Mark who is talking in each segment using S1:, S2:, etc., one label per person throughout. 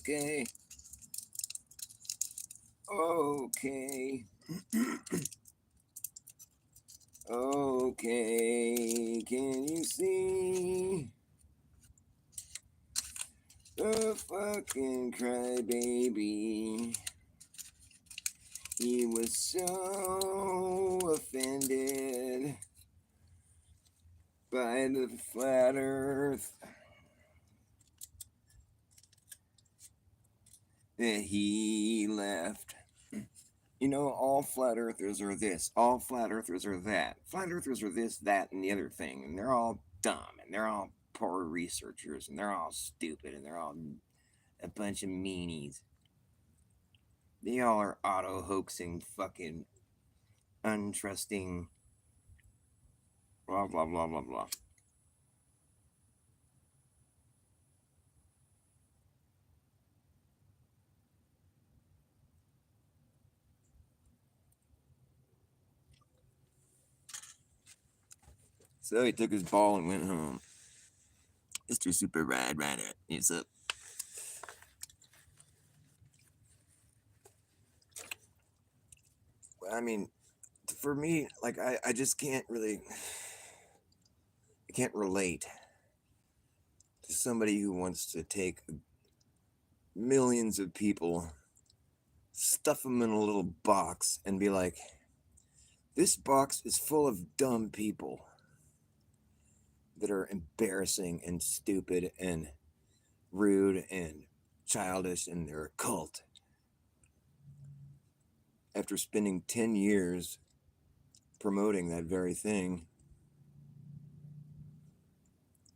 S1: Okay. Okay. Okay. Can you see the fucking crybaby? He was so offended by the flat earth that he left. You know, all flat earthers are this, all flat earthers are that. Flat earthers are this, that, and the other thing, and they're all dumb, and they're all poor researchers, and they're all stupid, and they're all a bunch of meanies. They all are auto hoaxing, fucking untrusting, blah, blah, blah, blah, blah. So he took his ball and went home. Mr. Super Rad Rider, he's up. I mean, for me, like, I just can't really, I can't relate to somebody who wants to take millions of people, stuff them in a little box, and be like, this box is full of dumb people that are embarrassing and stupid and rude and childish, and they're a cult. After spending 10 years promoting that very thing,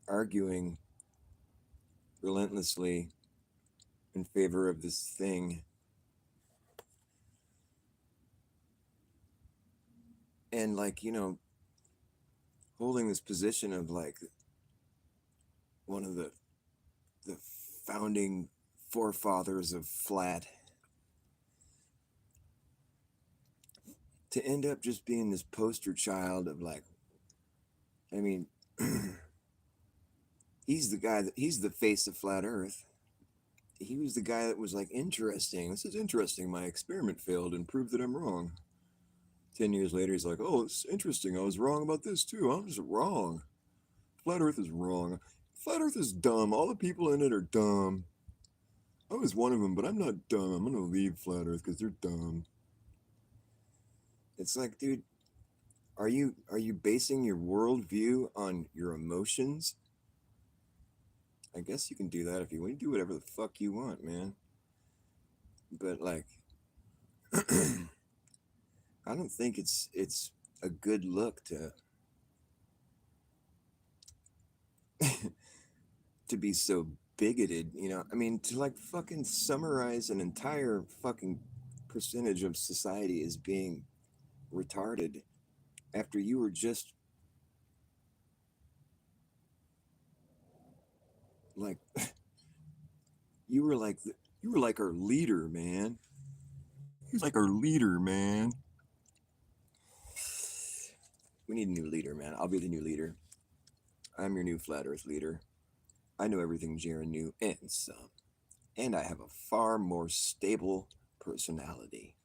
S1: arguing relentlessly in favor of this thing, and like, holding this position of like one of the founding forefathers of flat, to end up just being this poster child of like, I mean, he's the face of flat earth. He was the guy that was like, interesting, this is interesting, my experiment failed and proved that I'm wrong. 10 years later he's like, oh, it's interesting, I was wrong about this too, I'm just wrong. Flat earth is wrong. Flat earth is dumb, all the people in it are dumb. I was one of them, but I'm not dumb. I'm gonna leave flat earth because they're dumb. It's like, dude, are you basing your worldview on your emotions? I guess you can do that if you want. You do whatever the fuck you want, man. But like, I don't think it's a good look to be so bigoted. I mean, to like fucking summarize an entire fucking percentage of society as being retarded after you were just like you were like our leader, man. He's like our leader, man. We need a new leader, man. I'll be the new leader. I'm your new flat earth leader. I know everything Jaren knew and some. And I have a far more stable personality.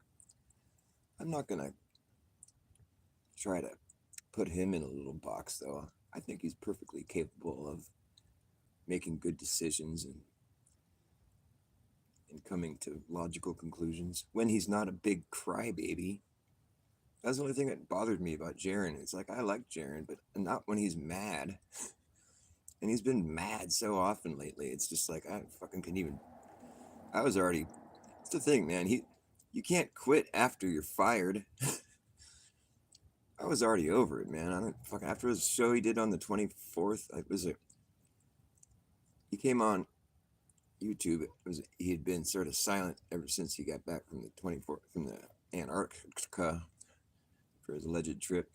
S1: I'm not gonna try to put him in a little box though. I think he's perfectly capable of making good decisions and coming to logical conclusions when he's not a big crybaby. That's the only thing that bothered me about Jaren. It's like, I like Jaren, but not when he's mad. And he's been mad so often lately. It's just like, I fucking couldn't even. I was already. It's the thing, man. You can't quit after you're fired. I was already over it, man. I don't fucking. After his show he did on the 24th, he came on YouTube. He had been sort of silent ever since he got back from the 24th, from the Antarctica for his alleged trip.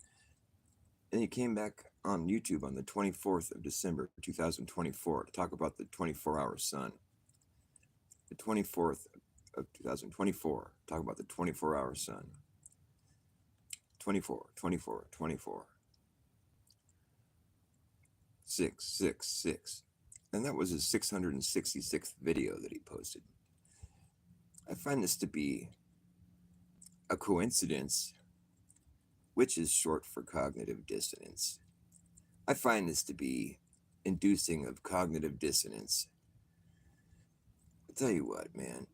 S1: And he came back on YouTube on the 24th of December 2024 to talk about the 24-hour sun. The 24th of 2024, talk about the 24-hour sun. 24, 24, 24. 6, 6, 6. And that was his 666th video that he posted. I find this to be a coincidence, which is short for cognitive dissonance. I find this to be inducing of cognitive dissonance. I'll tell you what, man.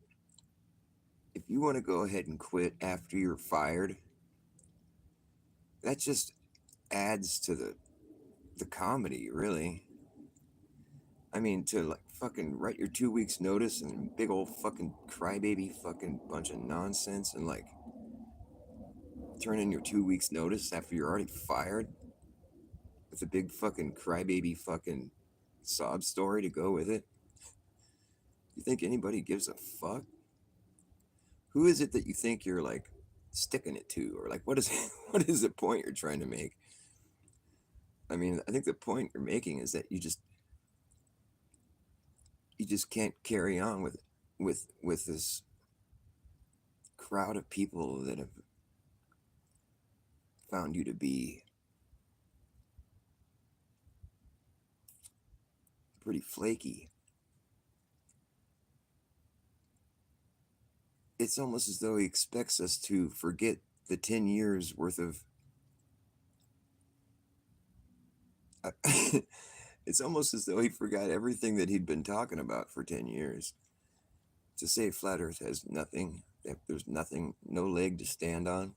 S1: If you want to go ahead and quit after you're fired, that just adds to the comedy, really. I mean, to like fucking write your 2 weeks notice and big old fucking crybaby fucking bunch of nonsense and like turn in your 2 weeks notice after you're already fired with a big fucking crybaby fucking sob story to go with it. You think anybody gives a fuck? Who is it that you think you're like sticking it to, or like what is what is the point you're trying to make? I mean, I think the point you're making is that you just can't carry on with this crowd of people that have found you to be pretty flaky. It's almost as though he expects us to forget the 10 years worth of. It's almost as though he forgot everything that he'd been talking about for 10 years. To say flat Earth has nothing, that there's nothing, no leg to stand on,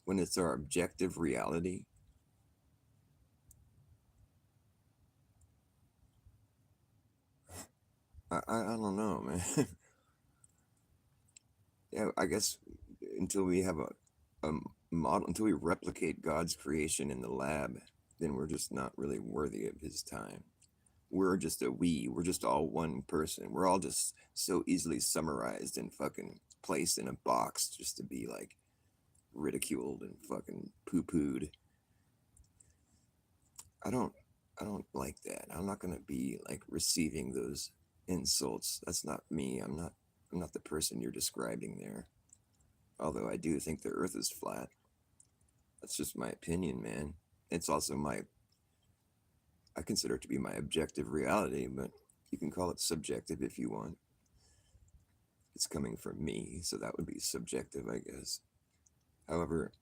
S1: when it's our objective reality. I don't know, man. Yeah, I guess until we have a model, until we replicate God's creation in the lab, then we're just not really worthy of his time. We're just we're just all one person. We're all just so easily summarized and fucking placed in a box just to be like ridiculed and fucking poo-pooed. I don't I don't like that. I'm not gonna be like receiving those insults. That's not me. I'm not the person you're describing there. Although I do think the earth is flat. That's just my opinion, man. It's also I consider it to be my objective reality, but you can call it subjective if you want. It's coming from me, so that would be subjective, I guess. However,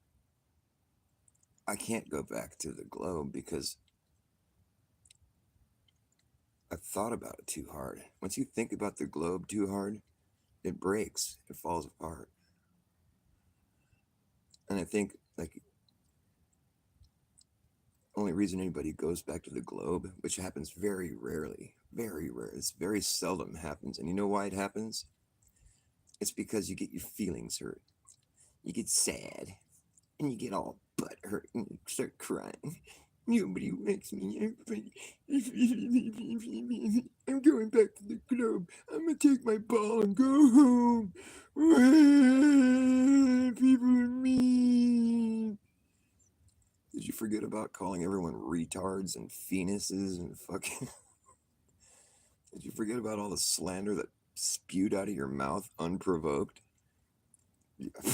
S1: I can't go back to the globe because I've thought about it too hard. Once you think about the globe too hard, it breaks, it falls apart. And I think like only reason anybody goes back to the globe, which happens very rarely, very rare, it's very seldom happens. And you know why it happens? It's because you get your feelings hurt. You get sad and you get all butt hurt and you start crying. Nobody makes me happy. I'm going back to the globe. I'm gonna take my ball and go home. People are mean. Did you forget about calling everyone retards and penises and fucking? Did you forget about all the slander that spewed out of your mouth unprovoked?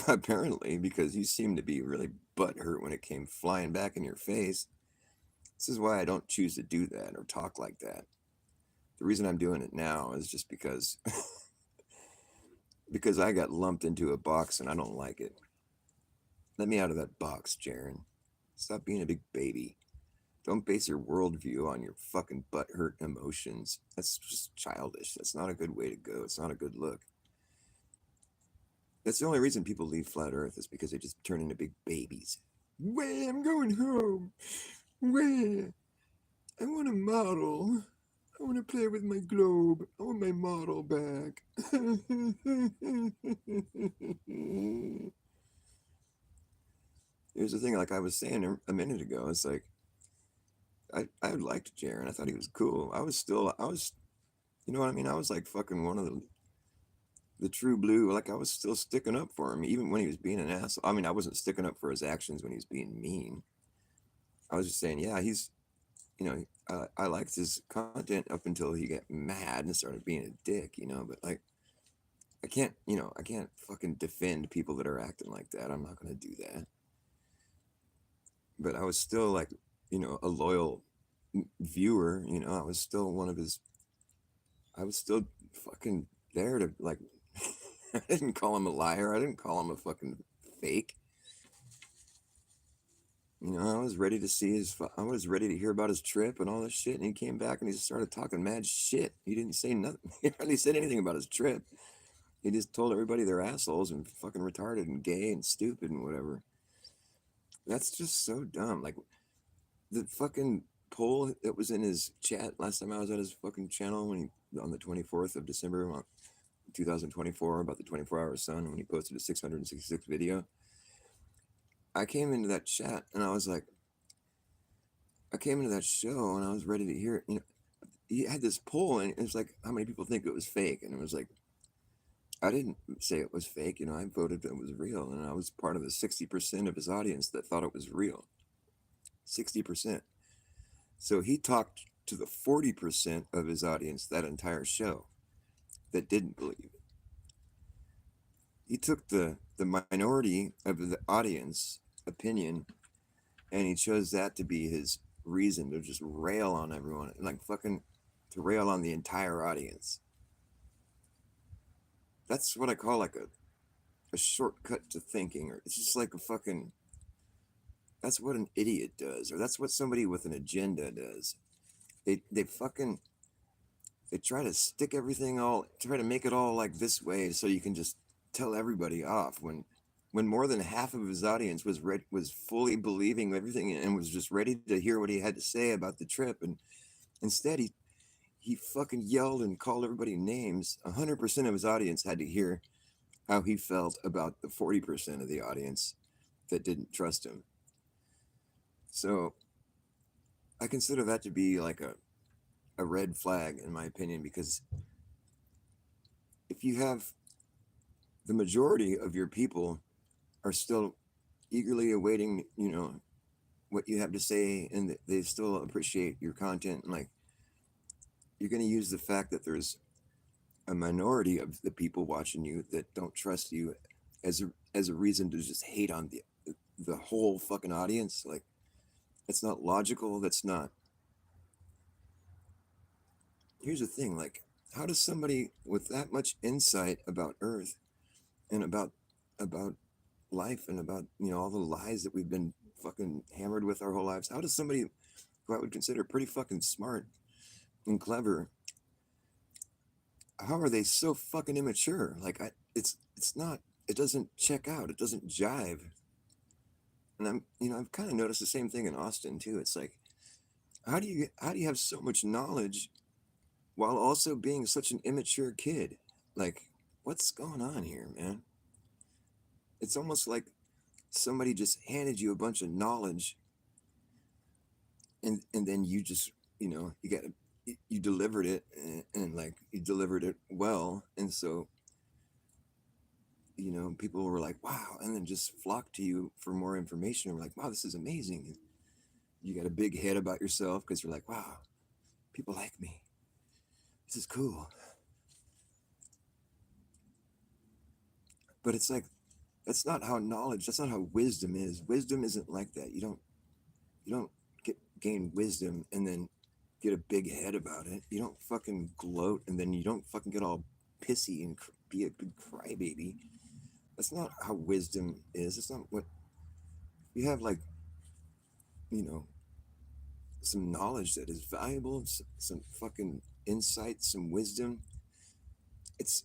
S1: Apparently, because you seem to be really butthurt when it came flying back in your face. This is why I don't choose to do that or talk like that. The reason I'm doing it now is just because because I got lumped into a box and I don't like it. Let me out of that box, Jaren. Stop being a big baby. Don't base your worldview on your fucking butthurt emotions. That's just childish. That's not a good way to go. It's not a good look. That's the only reason people leave flat Earth is because they just turn into big babies. Way, I'm going home. Way, I want a model. I want to play with my globe. I want my model back. Here's the thing, like I was saying a minute ago, it's like I liked Jaren. I thought he was cool. I was, you know what I mean? I was like fucking one of the true blue. Like I was still sticking up for him, even when he was being an asshole. I mean, I wasn't sticking up for his actions when he was being mean. I was just saying, yeah, I liked his content up until he got mad and started being a dick, But like, I can't fucking defend people that are acting like that. I'm not gonna do that. But I was still like, a loyal viewer. I was still one of his. I was still fucking there to like. I didn't call him a liar. I didn't call him a fucking fake. I was ready to see I was ready to hear about his trip and all this shit. And he came back and he started talking mad shit. He didn't say nothing. He hardly said anything about his trip. He just told everybody they're assholes and fucking retarded and gay and stupid and whatever. That's just so dumb. Like the fucking poll that was in his chat last time I was at his fucking channel when he on the 24th of December 2024 about the 24-hour sun when he posted a 666 video. I came into that chat and I was like, I came into that show and I was ready to hear it. He had this poll and it was like, how many people think it was fake? And it was like, I didn't say it was fake. I voted that it was real. And I was part of the 60% of his audience that thought it was real. 60%. So he talked to the 40% of his audience that entire show that didn't believe it. He took the minority of the audience opinion and he chose that to be his reason to just rail on everyone, like fucking to rail on the entire audience. That's what I call like a shortcut to thinking, or it's just like a fucking, that's what an idiot does, or that's what somebody with an agenda does. They fucking, they try to stick everything all, try to make it all like this way so you can just tell everybody off when more than half of his audience was fully believing everything and was just ready to hear what he had to say about the trip. And instead he fucking yelled and called everybody names. 100% of his audience had to hear how he felt about the 40% of the audience that didn't trust him. So I consider that to be like a red flag in my opinion, because if you have the majority of your people are still eagerly awaiting, what you have to say, and they still appreciate your content, and like you're going to use the fact that there's a minority of the people watching you that don't trust you as a reason to just hate on the whole fucking audience. Like it's not logical. That's not. Here's the thing, like how does somebody with that much insight about Earth and about life and about all the lies that we've been fucking hammered with our whole lives, how does somebody who I would consider pretty fucking smart and clever, how are they so fucking immature? Like it's not, it doesn't check out, it doesn't jive. And I've kind of noticed the same thing in Austin too. It's like, how do you have so much knowledge while also being such an immature kid? Like, what's going on here, man? It's almost like somebody just handed you a bunch of knowledge, and then you just you got you delivered it, and like you delivered it well, and so people were like, wow, and then just flocked to you for more information. And we're like, wow, this is amazing. You got a big head about yourself because you're like, wow, people like me. This is cool. But it's like, that's not how knowledge, that's not how wisdom is. Wisdom isn't like that. You don't gain wisdom and then get a big head about it. You don't fucking gloat and then you don't fucking get all pissy and be a big crybaby. That's not how wisdom is. That's not what you have. Like, you know, some knowledge that is valuable, some fucking insight, some wisdom.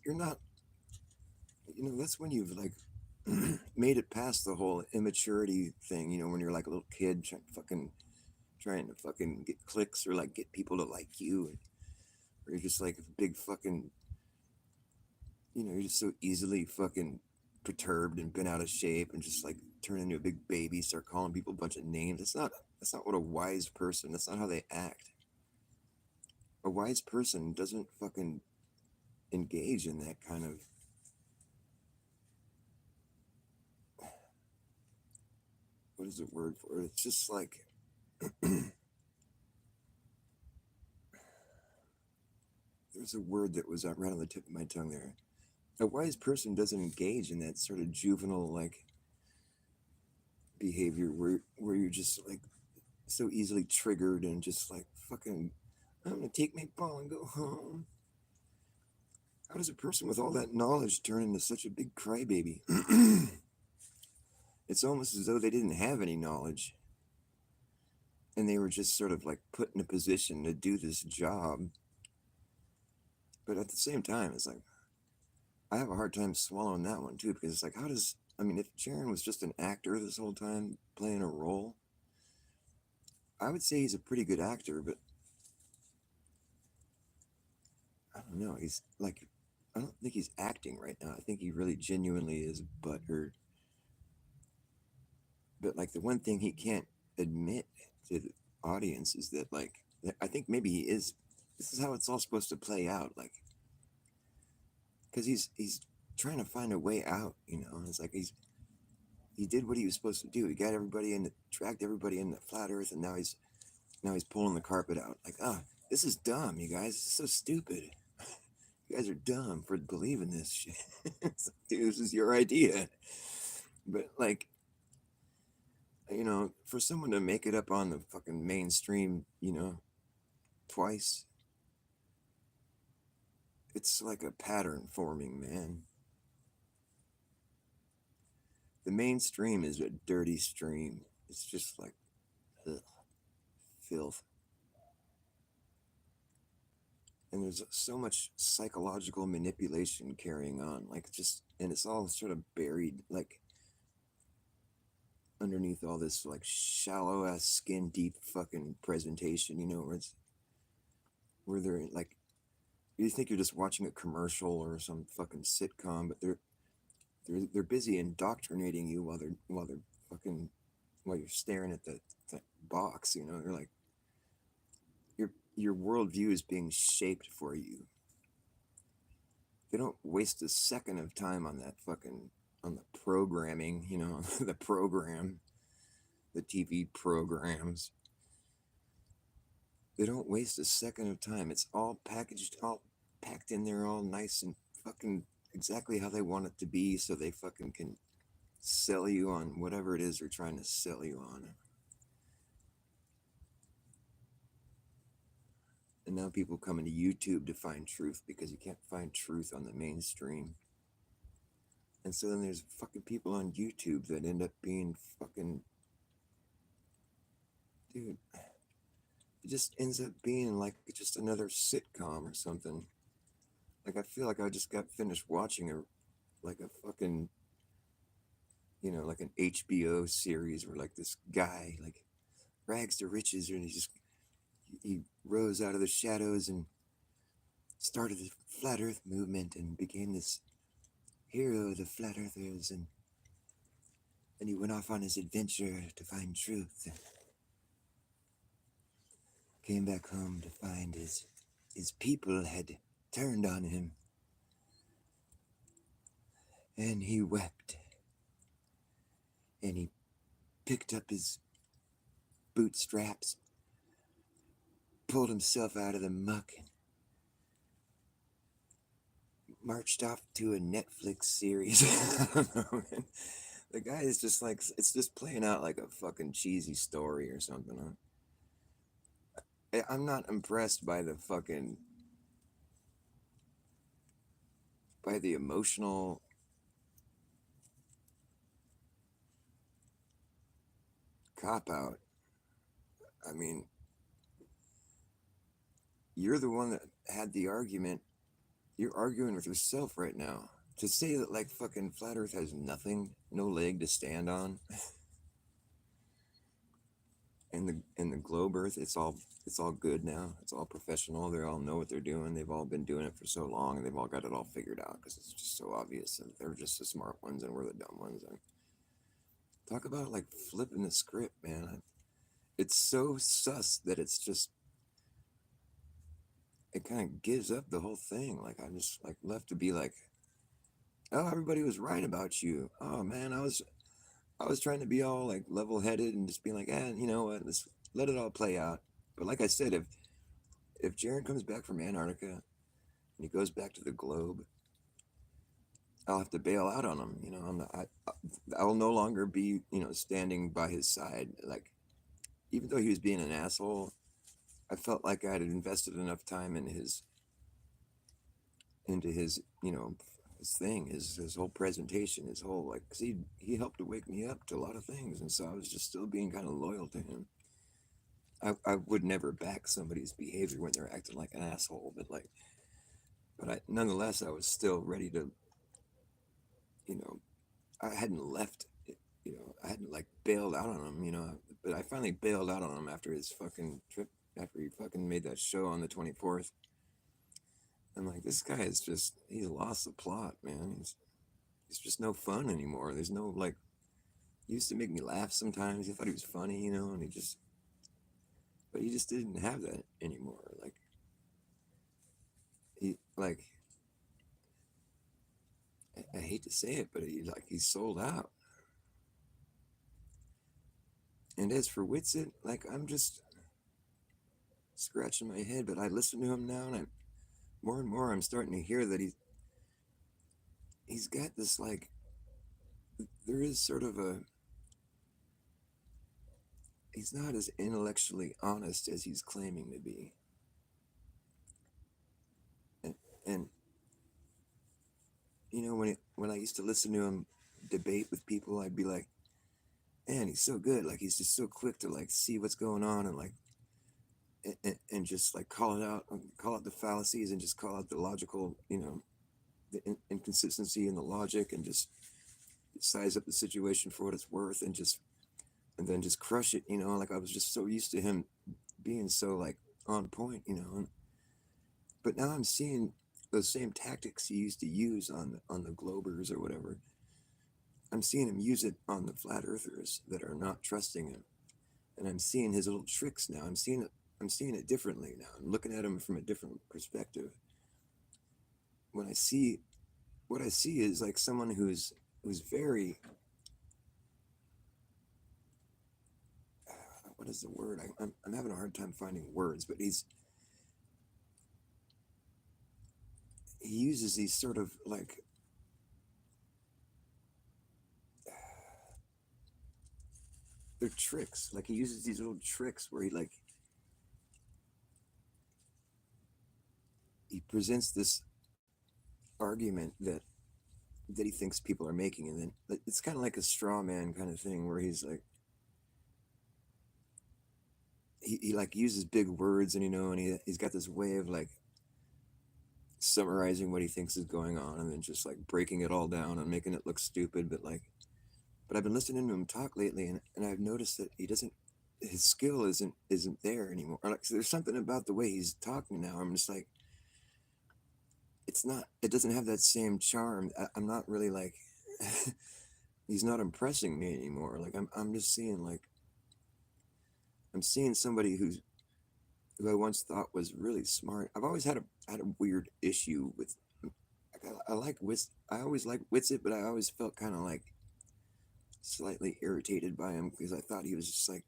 S1: You're not, that's when you've like made it past the whole immaturity thing, when you're like a little kid trying to fucking get clicks or like get people to like you. Or you're just like a big fucking, you're just so easily fucking perturbed and bent out of shape and just like turn into a big baby, start calling people a bunch of names. That's not what a wise person, that's not how they act. A wise person doesn't fucking engage in that kind of, what is the word for it? It's just like, there's a word that was right on the tip of my tongue there. A wise person doesn't engage in that sort of juvenile like behavior where you're just like so easily triggered and just like fucking, I'm gonna take my ball and go home. How does a person with all that knowledge turn into such a big crybaby? It's almost as though they didn't have any knowledge and they were just sort of like put in a position to do this job. But at the same time, it's like, I have a hard time swallowing that one too, because it's like, how does, I mean, if Jaron was just an actor this whole time playing a role, I would say he's a pretty good actor, but I don't know. He's like, I don't think he's acting right now. I think he really genuinely is butthurt. But like the one thing he can't admit to the audience is that like I think maybe he is. This is how it's all supposed to play out. Like because he's trying to find a way out. You know, and it's like he did what he was supposed to do. He got everybody in, dragged everybody in the flat Earth, and now he's pulling the carpet out. Like this is dumb, you guys. This is so stupid. You guys are dumb for believing this shit. It's like, dude, this is your idea. But like, for someone to make it up on the fucking mainstream, twice, it's like a pattern forming, man. The mainstream is a dirty stream. It's just like ugh, filth. And there's so much psychological manipulation carrying on. Like, just, and it's all sort of buried, like, underneath all this, like, shallow ass skin deep fucking presentation, where they're like, you think you're just watching a commercial or some fucking sitcom, but they're busy indoctrinating you while they're fucking while you're staring at the box. They're like your worldview is being shaped for you. They don't waste a second of time on that fucking on the programming. The program, the TV programs. They don't waste a second of time. It's all packaged, all packed in there, all nice and fucking exactly how they want it to be, so they fucking can sell you on whatever it is they're trying to sell you on. And now people coming to YouTube to find truth because you can't find truth on the mainstream. And so then there's fucking people on YouTube that end up being fucking, dude, it just ends up being like just another sitcom or something. Like I feel like I just got finished watching like a fucking, like an HBO series where like this guy like rags to riches and he rose out of the shadows and started the flat earth movement and became this hero of the flat earthers, and then he went off on his adventure to find truth. Came back home to find his people had turned on him, and he wept, and he picked up his bootstraps, pulled himself out of the muck, and marched off to a Netflix series. I don't know, man. The guy is just like, it's just playing out like a fucking cheesy story or something. I'm not impressed by by the emotional cop out. I mean, you're the one that had the argument. You're arguing with yourself right now. To say that like fucking flat Earth has nothing, no leg to stand on, and the globe Earth, it's all good now. It's all professional. They all know what they're doing. They've all been doing it for so long, and they've all got it all figured out because it's just so obvious. And they're just the smart ones, and we're the dumb ones. And talk about like flipping the script, man. It's so sus that it's just it kind of gives up the whole thing. Like I'm just like left to be like, oh, everybody was right about you. Oh man, I was trying to be all like level headed and just being like, you know what, let's let it all play out. But like I said, if Jared comes back from Antarctica and he goes back to the globe, I'll have to bail out on him. I will no longer be standing by his side. Like even though he was being an asshole, I felt like I had invested enough time in into his, his thing, his whole presentation, his whole like. 'Cause he helped to wake me up to a lot of things, and so I was just still being kind of loyal to him. I would never back somebody's behavior when they're acting like an asshole, but nonetheless, I was still ready to, you know, I hadn't left, I hadn't like bailed out on him, but I finally bailed out on him after his fucking trip, after he fucking made that show on the 24th. I'm like, this guy is just, he's lost the plot, man. He's just no fun anymore. There's no, like, he used to make me laugh sometimes. I thought he was funny, and but he just didn't have that anymore. Like, I hate to say it, but he's sold out. And as for Witsit, like, I'm just scratching my head, but I listen to him now, and more and more I'm starting to hear that he's got this, like, there is sort of a, he's not as intellectually honest as he's claiming to be. And when I used to listen to him debate with people, I'd be like, man, he's so good. Like, he's just so quick to like see what's going on, and like, and just like call it out, call out the fallacies, and just call out the logical, the inconsistency in the logic, and just size up the situation for what it's worth, and then just crush it. Like, I was just so used to him being so like on point. But now I'm seeing those same tactics he used to use on the Globers or whatever. I'm seeing him use it on the flat earthers that are not trusting him, and I'm seeing his little tricks now. I'm seeing it differently now. I'm looking at him from a different perspective. When I see what I see is like someone who's very, what is the word? I'm having a hard time finding words, but he uses these sort of like, they're tricks. Like, he uses these little tricks where he presents this argument that he thinks people are making, and then it's kind of like a straw man kind of thing where he's like, he like uses big words, and he's got this way of like summarizing what he thinks is going on, and then just like breaking it all down and making it look stupid. But I've been listening to him talk lately, and I've noticed that he doesn't, his skill isn't there anymore. Or like, so there's something about the way he's talking now. I'm just like, it doesn't have that same charm. I'm not really like, he's not impressing me anymore. Like, I'm just seeing like, I'm seeing somebody who I once thought was really smart. I've always had a weird issue with, like, I like Wits. I always like Witsit, but I always felt kind of like slightly irritated by him because I thought he was just like,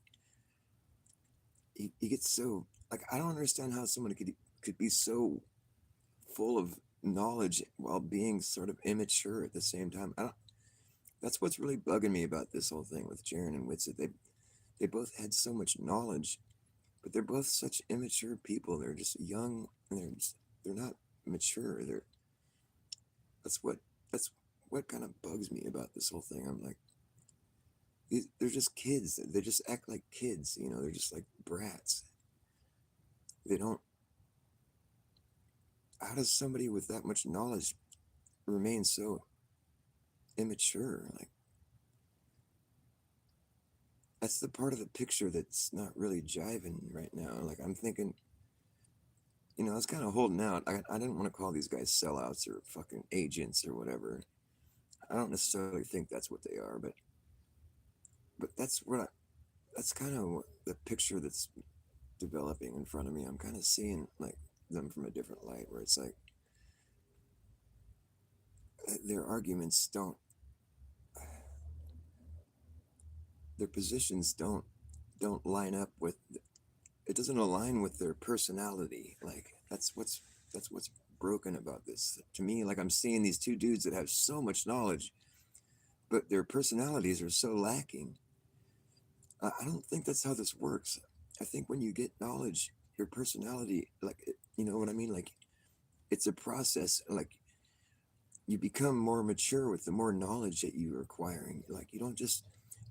S1: he gets so like, I don't understand how someone could be so full of knowledge while being sort of immature at the same time. I don't. That's what's really bugging me about this whole thing with Jaren and Witsit. They both had so much knowledge, but they're both such immature people. They're just young, and they're not mature. That's what that's what kind of bugs me about this whole thing. I'm like, they're just kids. They just act like kids. They're just like brats. They don't. How does somebody with that much knowledge remain so immature? Like, that's the part of the picture that's not really jiving right now. Like, I'm thinking, I was kind of holding out. I didn't want to call these guys sellouts or fucking agents or whatever. I don't necessarily think that's what they are, but that's kind of the picture that's developing in front of me. I'm kind of seeing like them from a different light, where it's like, their arguments don't, their positions don't line up with, it doesn't align with their personality. Like, that's what's broken about this to me. Like, I'm seeing these two dudes that have so much knowledge, but their personalities are so lacking. I don't think that's how this works. I think when you get knowledge, your personality, like, you know what I mean? Like, it's a process. Like you become more mature with the more knowledge that you're acquiring. Like you don't just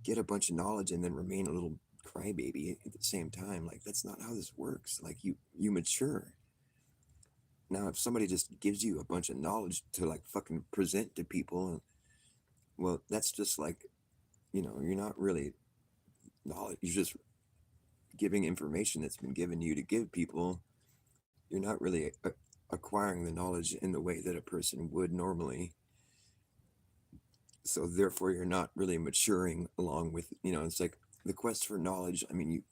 S1: get a bunch of knowledge and then remain a little crybaby at the same time. Like that's not how this works. Like you mature. Now if somebody just gives you a bunch of knowledge to like fucking present to people, well, that's just like, you're not really knowledge. You're just giving information that's been given you to give people. You're not really acquiring the knowledge in the way that a person would normally. So therefore you're not really maturing along with, it's like the quest for knowledge. I mean,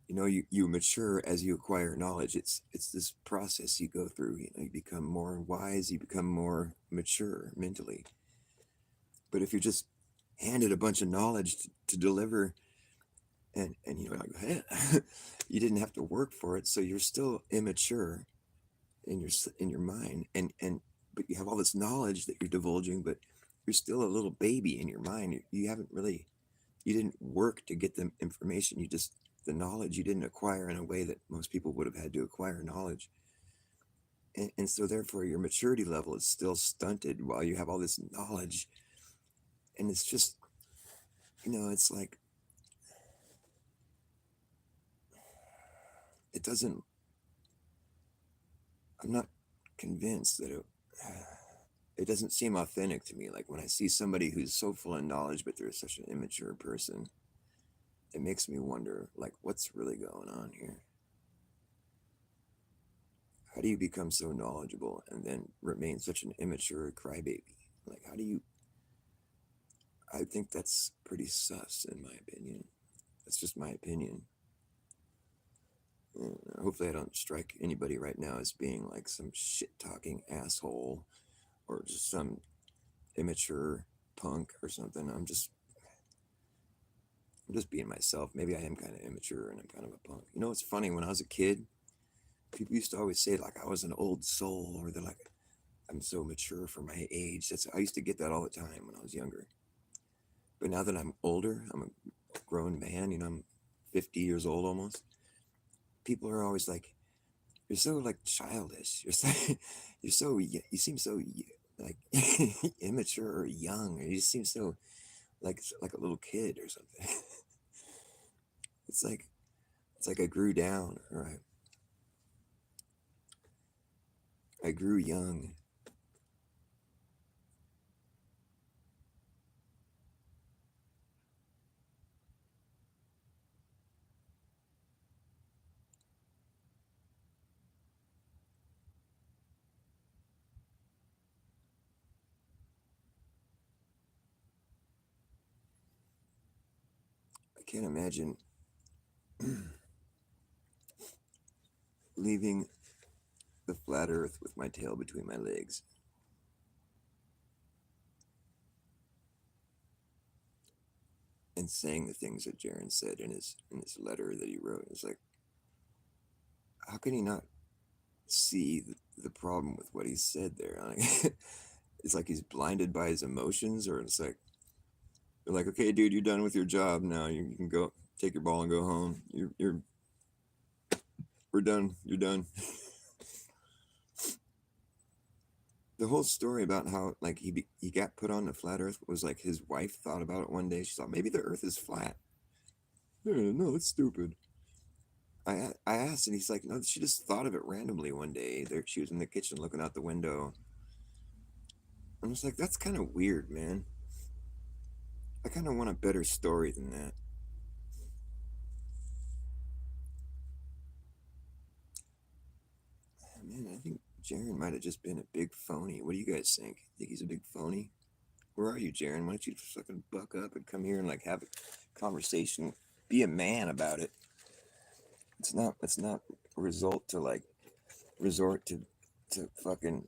S1: you mature as you acquire knowledge. It's this process you go through. You become more wise, you become more mature mentally. But if you're just handed a bunch of knowledge to deliver, and like, hey, you didn't have to work for it, so you're still immature in your mind, and but you have all this knowledge that you're divulging, but you're still a little baby in your mind. You haven't really, you didn't work to get the information. You just, the knowledge you didn't acquire in a way that most people would have had to acquire knowledge. And so therefore your maturity level is still stunted while you have all this knowledge. And it's just, it's like, it doesn't, I'm not convinced that it doesn't seem authentic to me. Like when I see somebody who's so full of knowledge, but they're such an immature person, it makes me wonder, like, what's really going on here? How do you become so knowledgeable and then remain such an immature crybaby? Like, how do you? I think that's pretty sus, in my opinion. That's just my opinion. Hopefully, I don't strike anybody right now as being like some shit talking asshole or just some immature punk or something. I'm just being myself. Maybe I am kind of immature and I'm kind of a punk. It's funny, when I was a kid, people used to always say like I was an old soul, or they're like, I'm so mature for my age. I used to get that all the time when I was younger. But now that I'm older, I'm a grown man, I'm 50 years old almost. People are always like, you're so like childish. You seem so like immature or young, or you just seem so like a little kid or something. It's like, I grew down, or I grew young. I can't imagine leaving the flat earth with my tail between my legs and saying the things that Jaron said in his letter that he wrote. It's like, how can he not see the problem with what he said there? Like, it's like he's blinded by his emotions, or it's like they're like, okay, dude, you're done with your job now. You can go take your ball and go home. We're done. You're done. The whole story about how like he got put on the flat Earth was like his wife thought about it one day. She thought maybe the Earth is flat. No, that's stupid. I asked, and he's like, no, she just thought of it randomly one day. There, she was in the kitchen looking out the window. I was like, that's kind of weird, man. I kind of want a better story than that. Man, I think Jaren might have just been a big phony. What do you guys think? Think he's a big phony? Where are you, Jaren? Why don't you fucking buck up and come here and like have a conversation? Be a man about it. It's not a result to like resort to fucking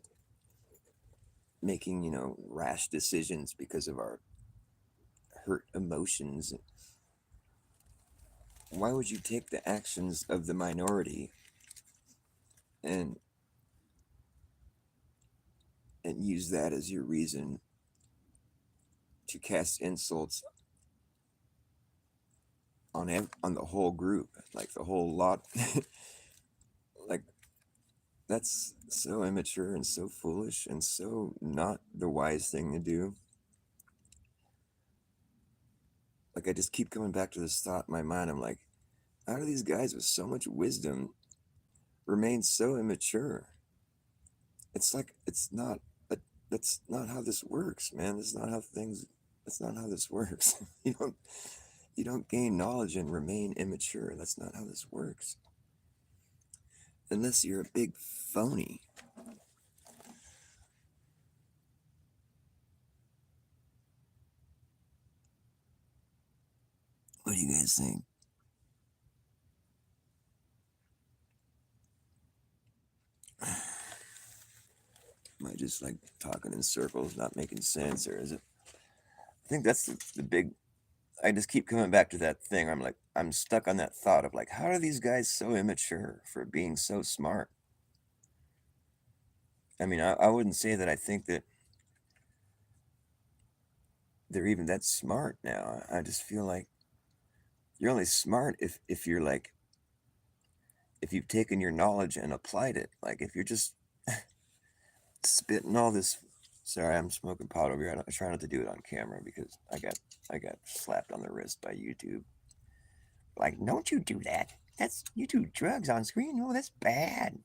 S1: making, rash decisions because of our hurt emotions. Why would you take the actions of the minority and use that as your reason to cast insults on the whole group, like the whole lot? Like that's so immature and so foolish and so not the wise thing to do. Like, I just keep coming back to this thought in my mind. I'm like, how do these guys with so much wisdom remain so immature? It's like, it's not, a, that's not how this works, man. That's not how things, that's not how this works. You don't gain knowledge and remain immature. That's not how this works. Unless you're a big phony. What do you guys think? Am I just like talking in circles, not making sense, or is it? I think that's the big. I just keep coming back to that thing. I'm like, I'm stuck on that thought of like, how are these guys so immature for being so smart? I mean, I wouldn't say that I think that they're even that smart now. I just feel like you're only smart if you're like, if you've taken your knowledge and applied it. Like, if you're just spitting all this. Sorry, I'm smoking pot over here. I try not to do it on camera because I got slapped on the wrist by YouTube. Like, don't you do that? That's you do drugs on screen. Oh, that's bad.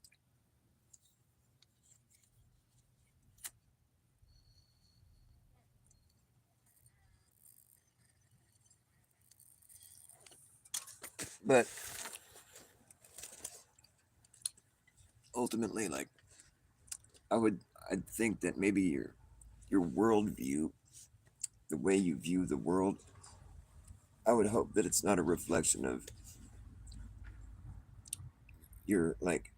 S1: But ultimately, like, I'd think that maybe your worldview, the way you view the world, I would hope that it's not a reflection of your like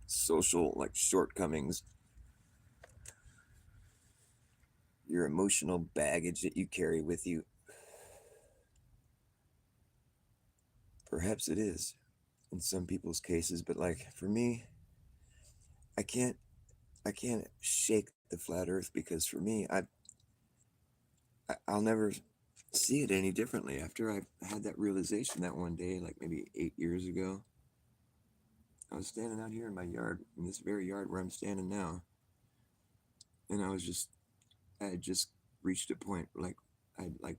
S1: social like shortcomings, your emotional baggage that you carry with you. Perhaps it is in some people's cases, but like for me, I can't I can't shake the flat earth because for me, I'll never see it any differently after I had that realization that one day, like maybe 8 years ago. I was standing out here in my yard, in this very yard where I'm standing now, and I had just reached a point like I'd like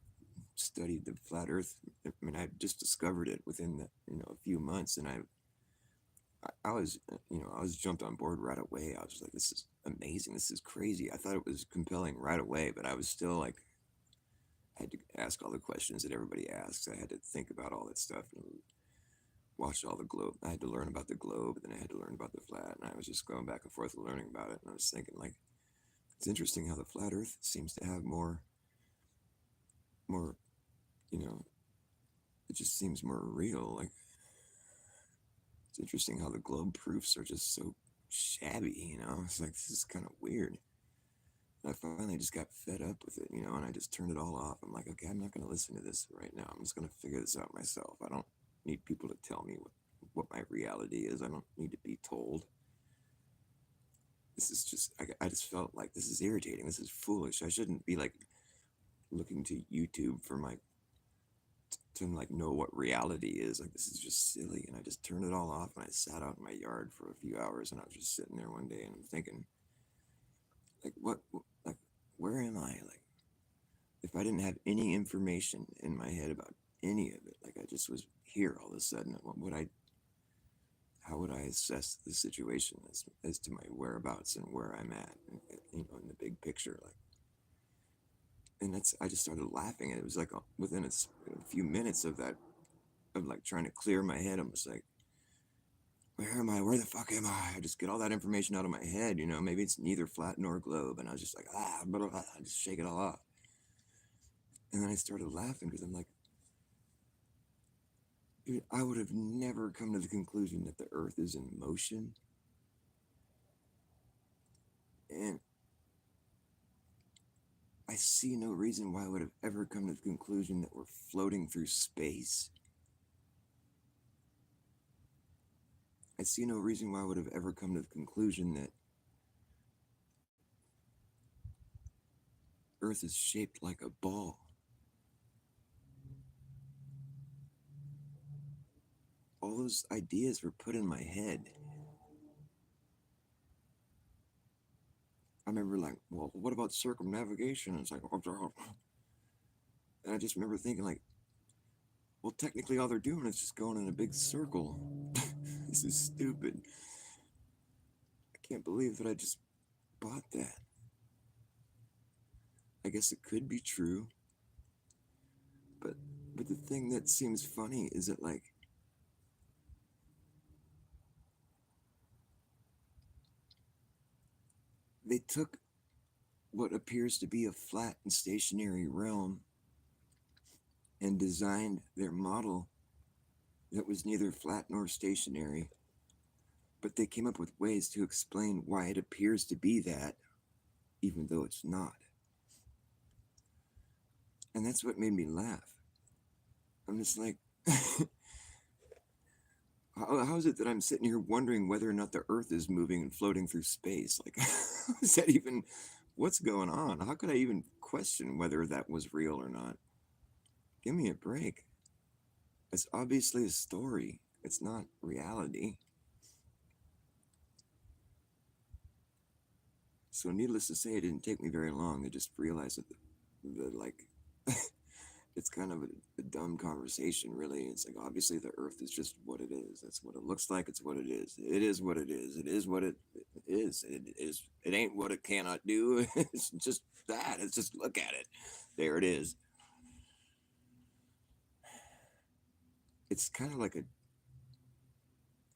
S1: studied the flat Earth. I mean, I just discovered it within a few months, and I was I was jumped on board right away. I was like, this is amazing, this is crazy. I thought it was compelling right away, but I was still like, I had to ask all the questions that everybody asks. I had to think about all that stuff and watch all the globe. I had to learn about the globe, and then I had to learn about the flat, and I was just going back and forth learning about it. And I was thinking, like, it's interesting how the flat Earth seems to have more, you know, it just seems more real. Like, it's interesting how the globe proofs are just so shabby. It's like this is kind of weird. And I finally just got fed up with it, and I just turned it all off. I'm like, okay, I'm not going to listen to this right now. I'm just going to figure this out myself. I don't need people to tell me what my reality is. I don't need to be told. This is just, I just felt like this is irritating. This is foolish. I shouldn't be like looking to YouTube for my, to like know what reality is. Like, this is just silly. And I just turned it all off and I sat out in my yard for a few hours and I was just sitting there one day and I'm thinking, like, like, where am I? Like, if I didn't have any information in my head about any of it, like I just was here all of a sudden, how would I assess the situation as to my whereabouts and where I'm at, in the big picture, like, and I just started laughing, and it was like within a few minutes of that, of like trying to clear my head, I'm just like, where am I? Where the fuck am I? I just get all that information out of my head, maybe it's neither flat nor globe, and I was just like, blah, blah, blah, I just shake it all off, and then I started laughing because I'm like, dude, I would have never come to the conclusion that the Earth is in motion, and I see no reason why I would have ever come to the conclusion that we're floating through space. I see no reason why I would have ever come to the conclusion that Earth is shaped like a ball. All those ideas were put in my head. I remember like, well, what about circumnavigation? And it's like, and I just remember thinking like, well, technically all they're doing is just going in a big circle. This is stupid. I can't believe that I just bought that. I guess it could be true, but the thing that seems funny is that like they took what appears to be a flat and stationary realm and designed their model that was neither flat nor stationary, but they came up with ways to explain why it appears to be that, even though it's not. And that's what made me laugh. I'm just like, how is it that I'm sitting here wondering whether or not the Earth is moving and floating through space? Like, how is that even, what's going on? How could I even question whether that was real or not? Give me a break. It's obviously a story, it's not reality. So, needless to say, it didn't take me very long to just realize that, like, it's kind of a dumb conversation, really. It's like, obviously, the Earth is just what it is. That's what it looks like. It's what it is. It is what it is. It is what it is. It is. It ain't what it cannot do. It's just that. It's just look at it. There it is. It's kind of like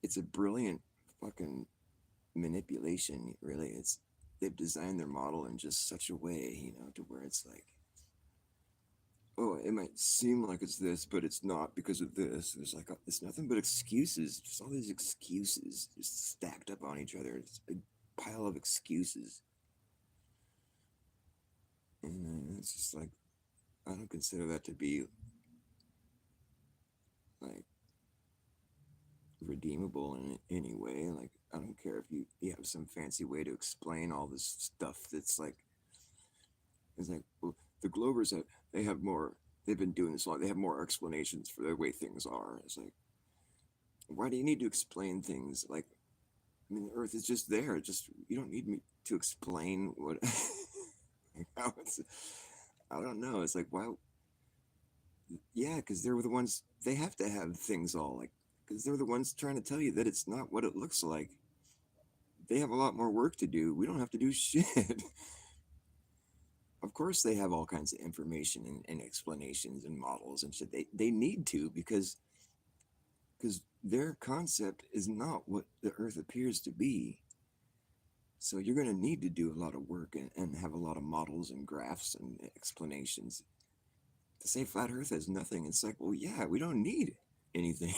S1: it's a brilliant fucking manipulation, really. They've designed their model in just such a way, to where it's like, oh, it might seem like it's this, but it's not because of this. There's like, it's nothing but excuses. Just all these excuses just stacked up on each other. It's a big pile of excuses. And it's just like, I don't consider that to be like redeemable in any way. Like, I don't care if you have some fancy way to explain all this stuff that's like, it's like, well, the Glovers they have more, they've been doing this long, they have more explanations for the way things are. It's like, why do you need to explain things? Like, I mean, the Earth is just there. Just you don't need me to explain what. How it's, I don't know. It's like why? Yeah, because they're the ones. They have to have things all like because they're the ones trying to tell you that it's not what it looks like. They have a lot more work to do. We don't have to do shit. Of course, they have all kinds of information and explanations and models and shit. They need to because their concept is not what the Earth appears to be. So you're going to need to do a lot of work and have a lot of models and graphs and explanations. To say flat Earth has nothing, it's like, well, yeah, we don't need anything.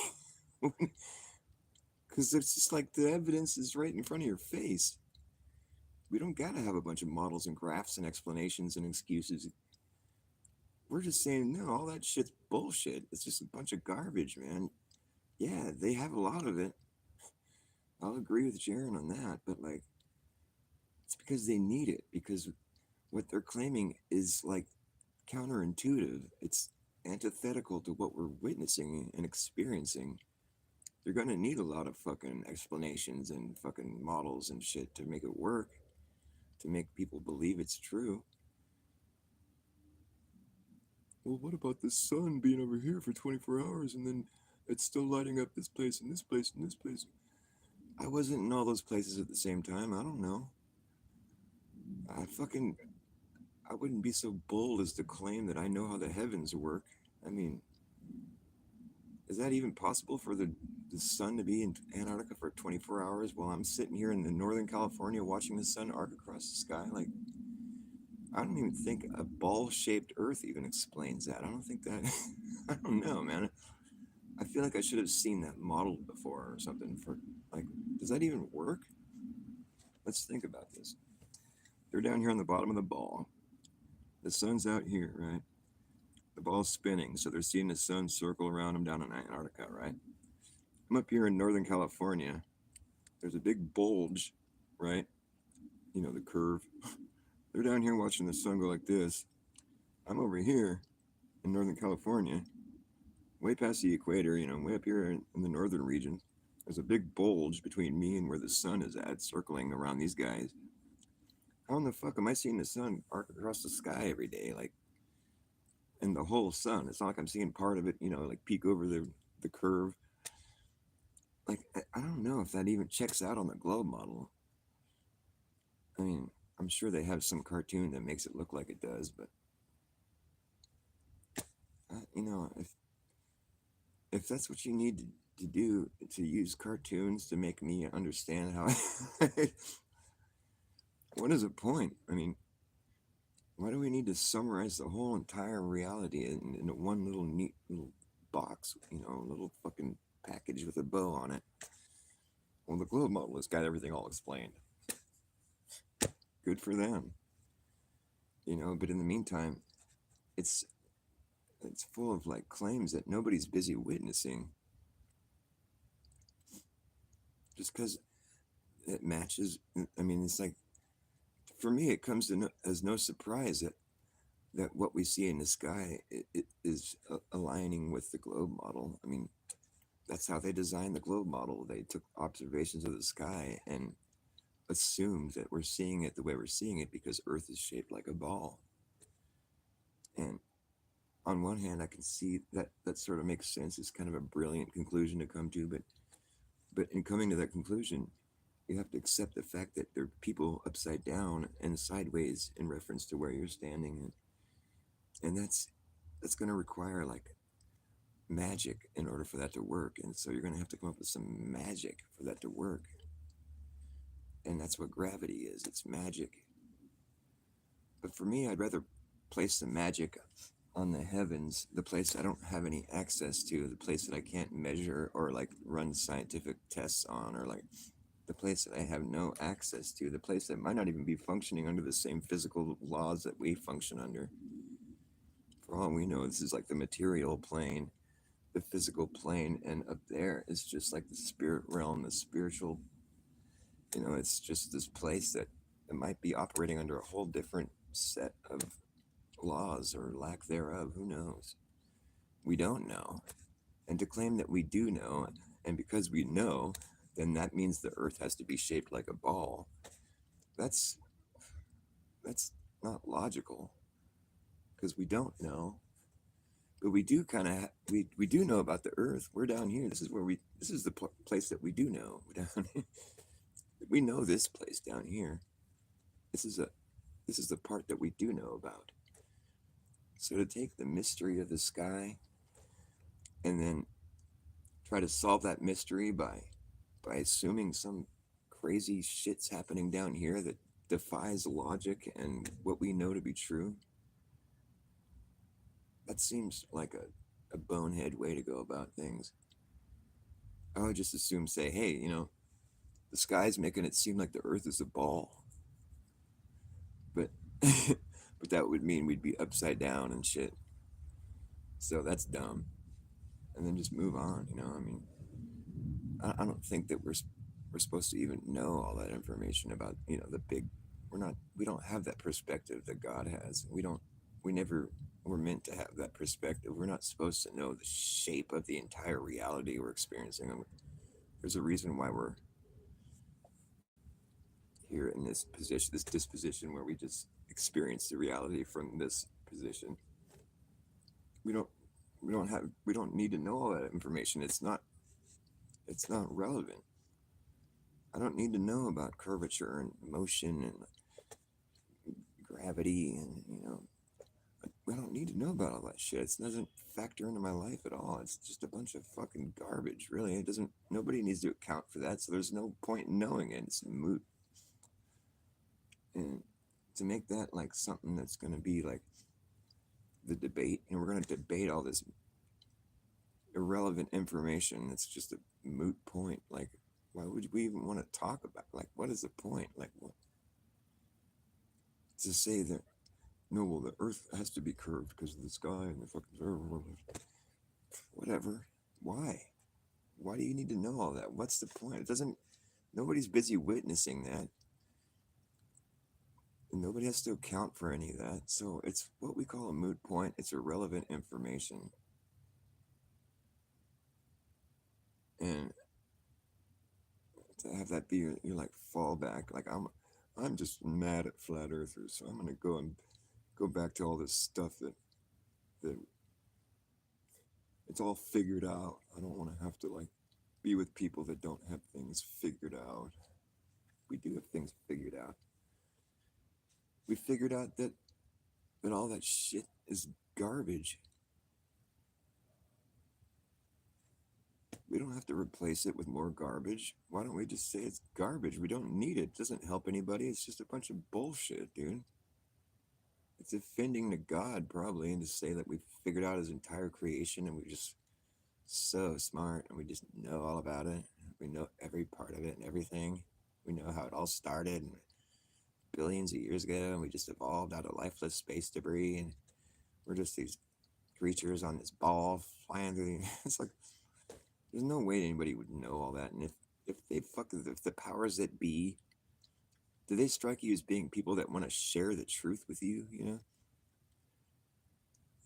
S1: Because it's just like the evidence is right in front of your face. We don't got to have a bunch of models and graphs and explanations and excuses. We're just saying, no, all that shit's bullshit. It's just a bunch of garbage, man. Yeah, they have a lot of it. I'll agree with Jaron on that, but like, it's because they need it, because what they're claiming is like counterintuitive. It's antithetical to what we're witnessing and experiencing. They're gonna need a lot of fucking explanations and fucking models and shit to make it work, to make people believe it's true. Well, what about the sun being over here for 24 hours and then it's still lighting up this place and this place and this place? I wasn't in all those places at the same time. I don't know. I fucking I wouldn't be so bold as to claim that I know how the heavens work. I mean, is that even possible for the sun to be in Antarctica for 24 hours while I'm sitting here in the Northern California watching the sun arc across the sky? Like, I don't even think a ball shaped Earth even explains that. I don't think that, I don't know, man. I feel like I should have seen that modeled before or something. For like, does that even work? Let's think about this. They're down here on the bottom of the ball. The sun's out here, right? The ball's spinning, so they're seeing the sun circle around them down in Antarctica, right? I'm up here in Northern California. There's a big bulge, right? You know, the curve. They're down here watching the sun go like this. I'm over here in Northern California, way past the equator, way up here in the northern region. There's a big bulge between me and where the sun is at, circling around these guys. how in the fuck am I seeing the sun arc across the sky every day? Like, and the whole sun. It's not like I'm seeing part of it, like peek over the curve. Like, I don't know if that even checks out on the globe model. I mean, I'm sure they have some cartoon that makes it look like it does, but if that's what you need to do to use cartoons to make me understand how, what is the point? I mean, why do we need to summarize the whole entire reality in one little neat little box? A little fucking package with a bow on it. Well, the globe model has got everything all explained. Good for them, But in the meantime, it's it's full of like claims that nobody's busy witnessing, just because it matches. I mean, it's like, for me, it comes to as no surprise that what we see in the sky it is aligning with the globe model. I mean, that's how they designed the globe model. They took observations of the sky and assumed that we're seeing it the way we're seeing it because Earth is shaped like a ball. And on one hand, I can see that sort of makes sense. It's kind of a brilliant conclusion to come to, but in coming to that conclusion, you have to accept the fact that there are people upside down and sideways in reference to where you're standing, and that's going to require like magic in order for that to work. And so you're going to have to come up with some magic for that to work. And that's what gravity is. It's magic. But for me, I'd rather place the magic on the heavens, the place I don't have any access to, the place that I can't measure or like run scientific tests on, or like the place that I have no access to, the place that might not even be functioning under the same physical laws that we function under. For all we know, this is like the material plane, the physical plane, and up there is just like the spirit realm, the spiritual. It's just this place that it might be operating under a whole different set of laws or lack thereof. Who knows? We don't know. And to claim that we do know, and because we know, then that means the earth has to be shaped like a ball. That's that's not logical, because we don't know. But we do kind of we do know about the earth. We're down here. This is the place that we do know. Down here. We know this place down here. This is a this is the part that we do know about. So to take the mystery of the sky and then try to solve that mystery by assuming some crazy shit's happening down here that defies logic and what we know to be true, that seems like a bonehead way to go about things. I would just assume, say, hey, the sky's making it seem like the earth is a ball, but but that would mean we'd be upside down and shit. So that's dumb. And then just move on. I mean, I don't think that we're supposed to even know all that information about the big. We don't have that perspective that God has. We never were meant to have that perspective. We're not supposed to know the shape of the entire reality we're experiencing. There's a reason why we're here in this position, this disposition where we just experience the reality from this position. We don't we don't need to know all that information. It's not relevant. I don't need to know about curvature and motion and gravity, and I don't need to know about all that shit. It doesn't factor into my life at all. It's just a bunch of fucking garbage, really. It doesn't. Nobody needs to account for that, so there's no point in knowing it. It's moot. And to make that like something that's going to be like the debate, we're going to debate all this irrelevant information. It's just a moot point. Like, why would we even want to talk about? Like, what is the point? Like, what to say that? No, well, the Earth has to be curved because of the sky and the fucking whatever. Why? Why do you need to know all that? What's the point? It doesn't. Nobody's busy witnessing that. And nobody has to account for any of that. So it's what we call a moot point. It's irrelevant information. And to have that be your like fallback, like I'm just mad at flat earthers, so I'm gonna go and go back to all this stuff that it's all figured out. I don't want to have to like be with people that don't have things figured out. We do have things figured out. We figured out that all that shit is garbage. We don't have to replace it with more garbage. Why don't we just say it's garbage? We don't need it. It doesn't help anybody. It's just a bunch of bullshit, dude. It's offending to God, probably, and to say that we've figured out his entire creation and we're just so smart and we just know all about it. We know every part of it and everything. We know how it all started and billions of years ago, and we just evolved out of lifeless space debris, and we're just these creatures on this ball flying through the. It's like there's no way anybody would know all that, and if the powers that be, do they strike you as being people that want to share the truth with you? You know,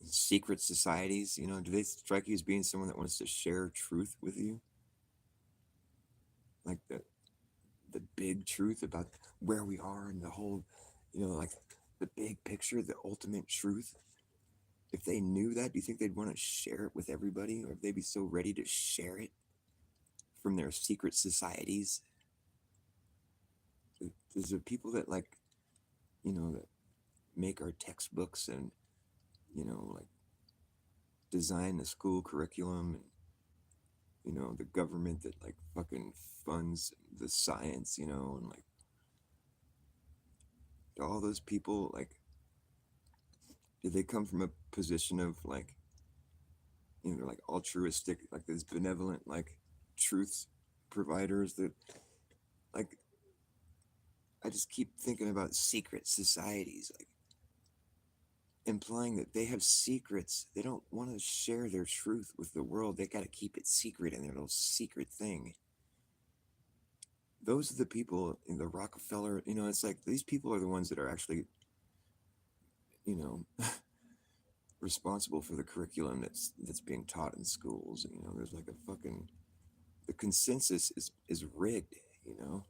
S1: secret societies. You know, do they strike you as being someone that wants to share truth with you, like the big truth about where we are and the whole, you know, like the big picture, the ultimate truth. If they knew that, do you think they'd want to share it with everybody, or if they'd be so ready to share it from their secret societies? There's the people that like, you know, that make our textbooks and, you know, like design the school curriculum, and you know the government that like fucking funds the science, you know, and like all those people, like, did they come from a position of like, you know, like altruistic, like these benevolent, like truth providers that, like, I just keep thinking about secret societies, like implying that they have secrets. They don't want to share their truth with the world. They got to keep it secret in their little secret thing. Those are the people in the Rockefeller, you know, it's like these people are the ones that are actually, you know, responsible for the curriculum that's being taught in schools. You know, there's like a fucking the consensus is rigged, you know.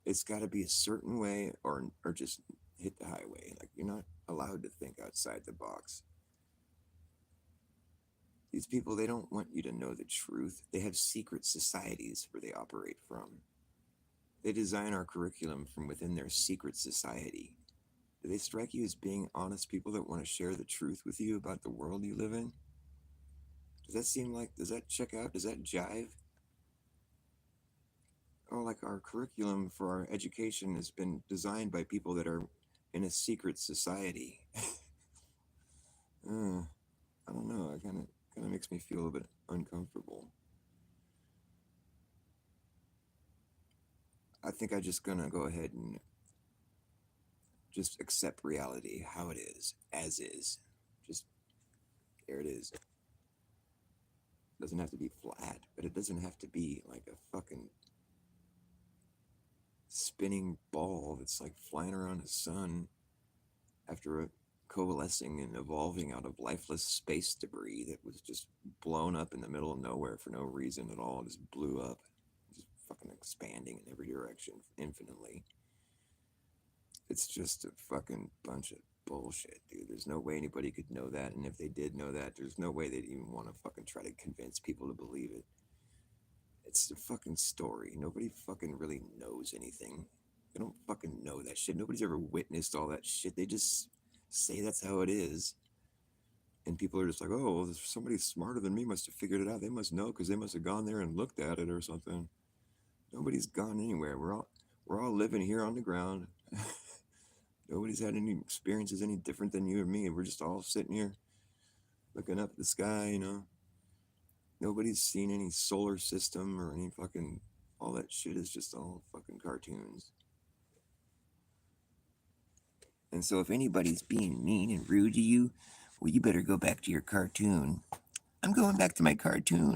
S1: It's got to be a certain way or just hit the highway. Like you're not allowed to think outside the box. These people, they don't want you to know the truth. They have secret societies where they operate from. They design our curriculum from within their secret society. Do they strike you as being honest people that want to share the truth with you about the world you live in? Does that seem like, does that check out? Does that jive? Oh, like our curriculum for our education has been designed by people that are in a secret society. uh, I don't know. It kind of makes me feel a bit uncomfortable. I think I'm just gonna go ahead and just accept reality how it is, as is. Just there it is. It doesn't have to be flat, but it doesn't have to be like a fucking spinning ball that's like flying around the sun after coalescing and evolving out of lifeless space debris that was just blown up in the middle of nowhere for no reason at all. It just blew up, just fucking expanding in every direction infinitely. It's just a fucking bunch of bullshit, dude. There's no way anybody could know that, and if they did know that, there's no way they'd even want to fucking try to convince people to believe it. It's a fucking story. Nobody fucking really knows anything. They don't fucking know that shit. Nobody's ever witnessed all that shit. They just say that's how it is. And people are just like, oh, well, somebody smarter than me must have figured it out. They must know because they must have gone there and looked at it or something. Nobody's gone anywhere. We're all living here on the ground. Nobody's had any experiences any different than you or me. We're just all sitting here looking up at the sky, you know. Nobody's seen any solar system or any fucking, all that shit is just all fucking cartoons. And so if anybody's being mean and rude to you, well, you better go back to your cartoon. I'm going back to my cartoon.